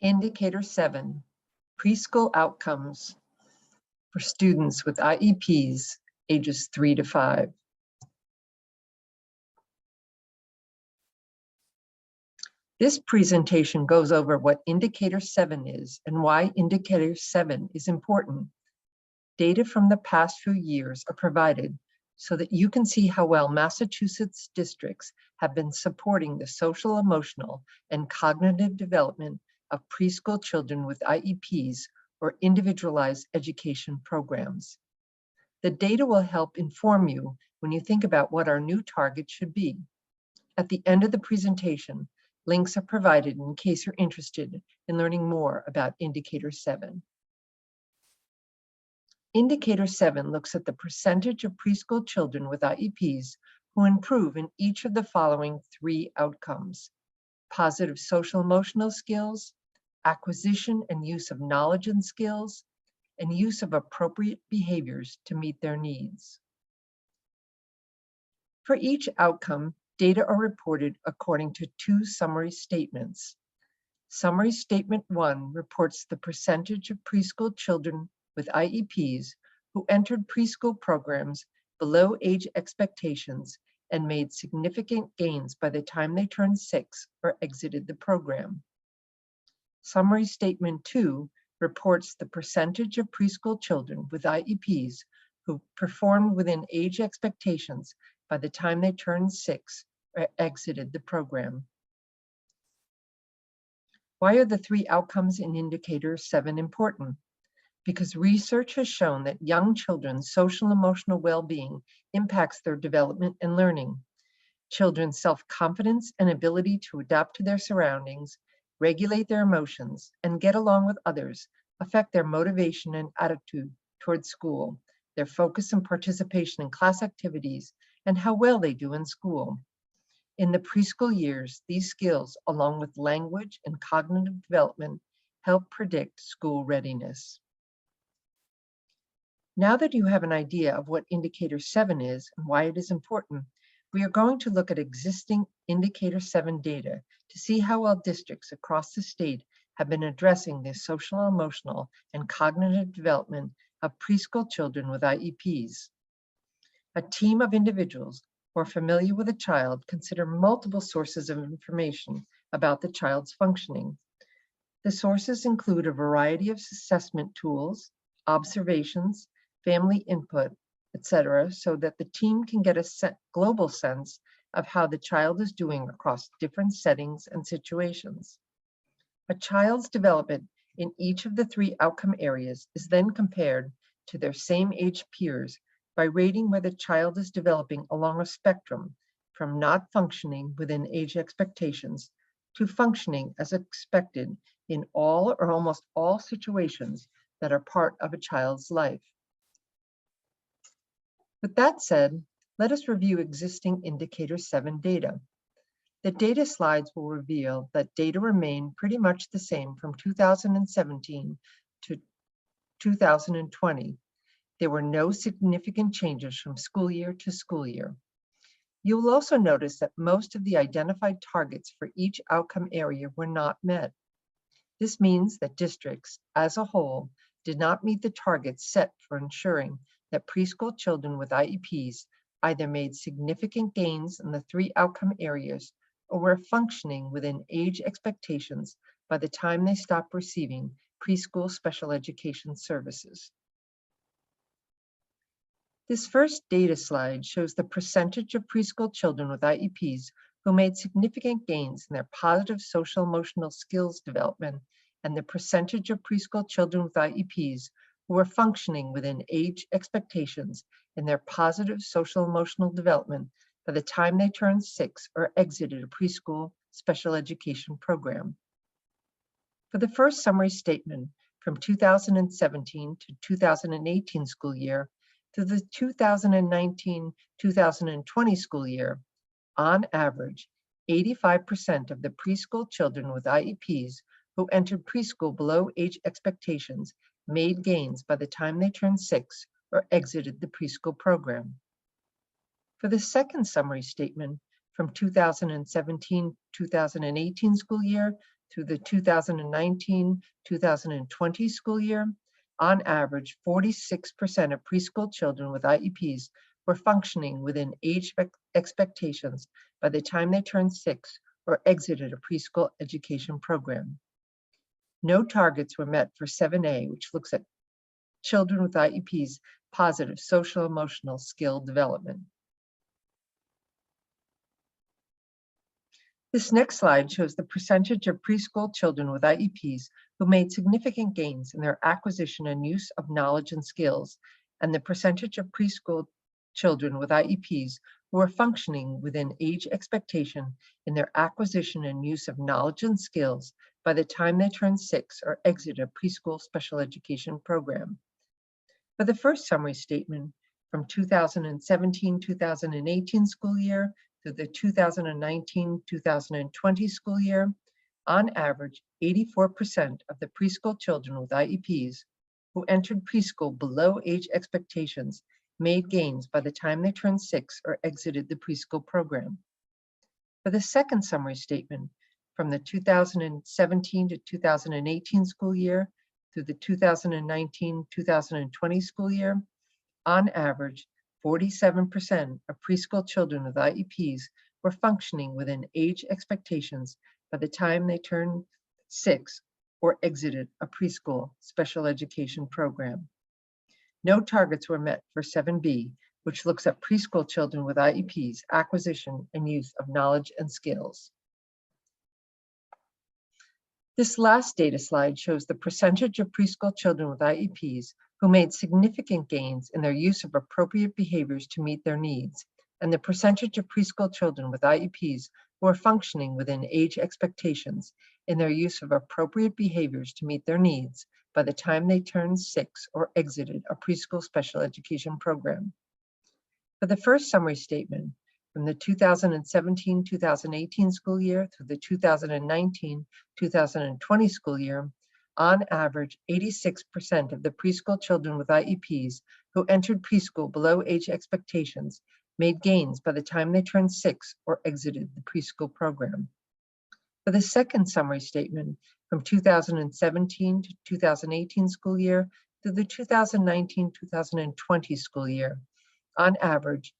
Indicator 7, preschool outcomes for students with IEPs ages 3 to 5. This presentation goes over what Indicator 7 is and why Indicator 7 is important. Data from the past few years are provided so that you can see how well Massachusetts districts have been supporting the social, emotional, and cognitive development of preschool children with IEPs or individualized education programs. The data will help inform you when you think about what our new target should be. At the end of the presentation, links are provided in case you're interested in learning more about Indicator 7. Indicator 7 looks at the percentage of preschool children with IEPs who improve in each of the following 3 outcomes: positive social emotional skills, acquisition and use of knowledge and skills, and use of appropriate behaviors to meet their needs. For each outcome, data are reported according to 2 summary statements. Summary Statement 1 reports the percentage of preschool children with IEPs who entered preschool programs below age expectations and made significant gains by the time they turned 6 or exited the program. Summary Statement 2 reports the percentage of preschool children with IEPs who performed within age expectations by the time they turned 6 or exited the program. Why are the 3 outcomes in Indicator 7 important? Because research has shown that young children's social and emotional well-being impacts their development and learning. Children's self-confidence and ability to adapt to their surroundings, regulate their emotions, and get along with others affect their motivation and attitude towards school, their focus and participation in class activities, and how well they do in school. In the preschool years, these skills, along with language and cognitive development, help predict school readiness. Now that you have an idea of what Indicator 7 is and why it is important, we are going to look at existing Indicator 7 data to see how well districts across the state have been addressing the social, emotional, and cognitive development of preschool children with IEPs. A team of individuals who are familiar with a child consider multiple sources of information about the child's functioning. The sources include a variety of assessment tools, observations, family input, etc., so that the team can get a global sense of how the child is doing across different settings and situations. A child's development in each of the 3 outcome areas is then compared to their same age peers by rating where the child is developing along a spectrum from not functioning within age expectations to functioning as expected in all or almost all situations that are part of a child's life. With that said, let us review existing Indicator 7 data. The data slides will reveal that data remain pretty much the same from 2017 to 2020. There were no significant changes from school year to school year. You will also notice that most of the identified targets for each outcome area were not met. This means that districts, as a whole, did not meet the targets set for ensuring that preschool children with IEPs either made significant gains in the 3 outcome areas or were functioning within age expectations by the time they stopped receiving preschool special education services. This first data slide shows the percentage of preschool children with IEPs who made significant gains in their positive social emotional skills development and the percentage of preschool children with IEPs who were functioning within age expectations in their positive social emotional development by the time they turned 6 or exited a preschool special education program. For the first summary statement from 2017 to 2018 school year to the 2019-2020 school year, on average, 85% of the preschool children with IEPs who entered preschool below age expectations made gains by the time they turned 6 or exited the preschool program. For the second summary statement from 2017-2018 school year through the 2019-2020 school year, on average, 46% of preschool children with IEPs were functioning within age expectations by the time they turned 6 or exited a preschool education program. No targets were met for 7A, which looks at children with IEPs' positive social emotional skill development. This next slide shows the percentage of preschool children with IEPs who made significant gains in their acquisition and use of knowledge and skills, and the percentage of preschool children with IEPs who are functioning within age expectation in their acquisition and use of knowledge and skills by the time they turn 6 or exit a preschool special education program. For the first summary statement, from 2017-2018 school year to the 2019-2020 school year, on average, 84% of the preschool children with IEPs who entered preschool below age expectations made gains by the time they turned 6 or exited the preschool program. For the second summary statement, from the 2017-2018 school year through the 2019-2020 school year, on average, 47% of preschool children with IEPs were functioning within age expectations by the time they turned 6 or exited a preschool special education program. No targets were met for 7B, which looks at preschool children with IEPs, acquisition and use of knowledge and skills. This last data slide shows the percentage of preschool children with IEPs who made significant gains in their use of appropriate behaviors to meet their needs, and the percentage of preschool children with IEPs who are functioning within age expectations in their use of appropriate behaviors to meet their needs by the time they turned 6 or exited a preschool special education program. For the first summary statement, from the 2017-2018 school year through the 2019-2020 school year, on average, 86% of the preschool children with IEPs who entered preschool below age expectations made gains by the time they turned 6 or exited the preschool program. For the second summary statement, from 2017-2018 school year through the 2019-2020 school year, on average,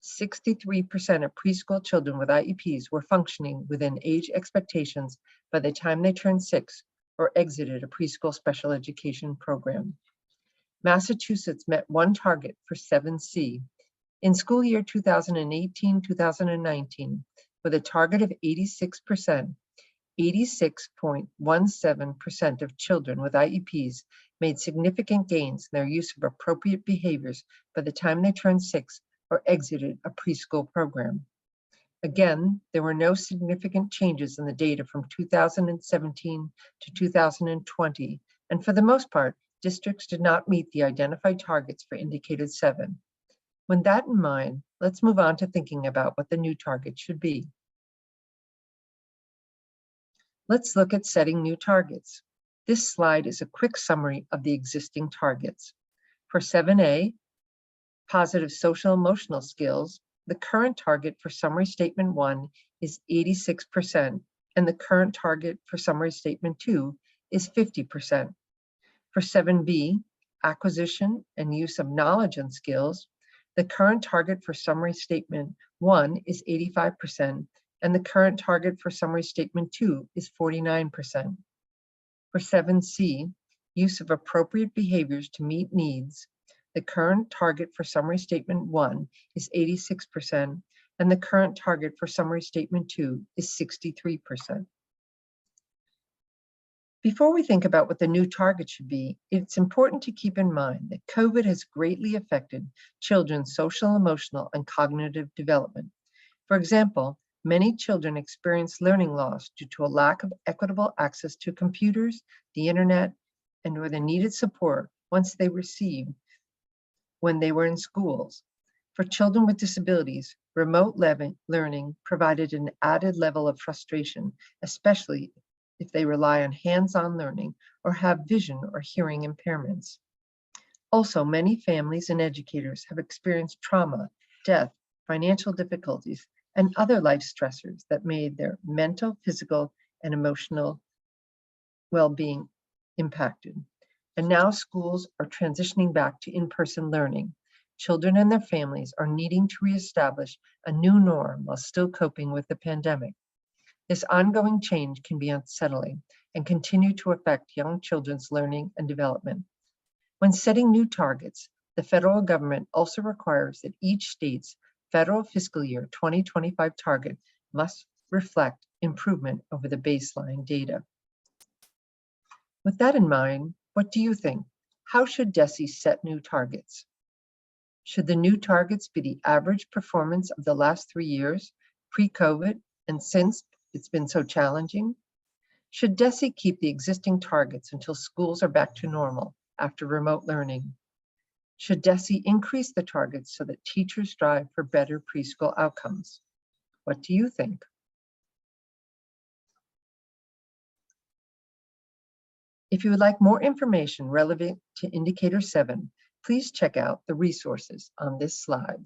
63% of preschool children with IEPs were functioning within age expectations by the time they turned 6 or exited a preschool special education program. Massachusetts met one target for 7C. In school year 2018-2019, with a target of 86%, 86.17% of children with IEPs made significant gains in their use of appropriate behaviors by the time they turned 6 or exited a preschool program. Again, there were no significant changes in the data from 2017 to 2020, and for the most part, districts did not meet the identified targets for indicated 7. With that in mind, let's move on to thinking about what the new target should be. Let's look at setting new targets. This slide is a quick summary of the existing targets. For 7A, positive social emotional skills, the current target for summary statement 1 is 86%, and the current target for summary statement 2 is 50%. For 7B, acquisition and use of knowledge and skills, the current target for summary statement 1 is 85%, and the current target for summary statement 2 is 49%. For 7C, use of appropriate behaviors to meet needs, the current target for summary statement 1 is 86%, and the current target for summary statement 2 is 63%. Before we think about what the new target should be, it's important to keep in mind that COVID has greatly affected children's social, emotional, and cognitive development. For example, many children experience learning loss due to a lack of equitable access to computers, the internet, and or the needed support once they received when they were in schools. For children with disabilities, remote learning provided an added level of frustration, especially if they rely on hands-on learning or have vision or hearing impairments. Also, many families and educators have experienced trauma, death, financial difficulties, and other life stressors that made their mental, physical, and emotional well-being impacted. And now schools are transitioning back to in-person learning. Children and their families are needing to reestablish a new norm while still coping with the pandemic. This ongoing change can be unsettling and continue to affect young children's learning and development. When setting new targets, the federal government also requires that each state's federal fiscal year 2025 target must reflect improvement over the baseline data. With that in mind, what do you think? How should DESE set new targets? Should the new targets be the average performance of the last 3 years, pre-COVID, and since it's been so challenging? Should DESE keep the existing targets until schools are back to normal after remote learning? Should DESE increase the targets so that teachers strive for better preschool outcomes? What do you think? If you would like more information relevant to Indicator 7, please check out the resources on this slide.